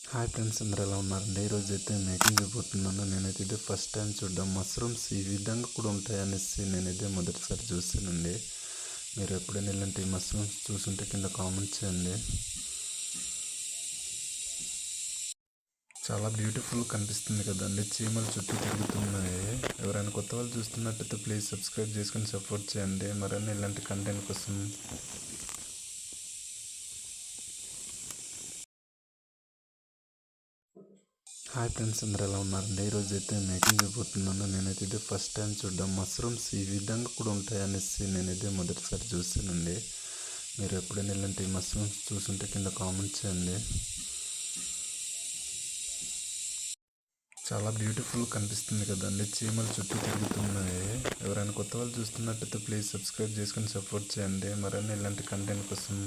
Hi friends, అందరూ ఎలా ఉన్నారండి? ఈరోజు అయితే మేకింగ్ చేయబోతున్నాను. నేనైతే ఇదే ఫస్ట్ టైం చూడడం. మష్రూమ్స్ ఈ విధంగా కూడా ఉంటాయనేసి నేనైతే మొదటిసారి చూసానండి. మీరు ఎప్పుడైనా ఇలాంటి మష్రూమ్స్ చూసుంటే కింద కామెంట్ చేయండి. చాలా బ్యూటిఫుల్ కనిపిస్తుంది కదండి. చీమలు చుట్టూ తిరుగుతున్నాయి. ఎవరైనా కొత్త వాళ్ళు చూస్తున్నట్టయితే ప్లీజ్ సబ్స్క్రైబ్ చేసుకొని సపోర్ట్ చేయండి మరిన్ని ఇలాంటి కంటెంట్ కోసం. హాయ్ ఫ్రెండ్స్, అందరూ ఎలా ఉన్నారండి? ఈరోజు అయితే మేకింగ్ చేయబోతున్నాను. నేనైతే ఇదే ఫస్ట్ టైం చూడడం. మష్రూమ్స్ ఈ విధంగా కూడా ఉంటాయనేసి నేనైతే మొదటిసారి చూసానండి. మీరు ఎప్పుడైనా ఇలాంటి మష్రూమ్స్ చూసుంటే కింద కామెంట్ చేయండి. చాలా బ్యూటిఫుల్ కనిపిస్తుంది కదండి. చీమలు చుట్టూ తిరుగుతున్నాయి. ఎవరైనా కొత్త వాళ్ళు చూస్తున్నట్టయితే ప్లీజ్ సబ్స్క్రైబ్ చేసుకొని సపోర్ట్ చేయండి మరిన్ని ఇలాంటి కంటెంట్ కోసం.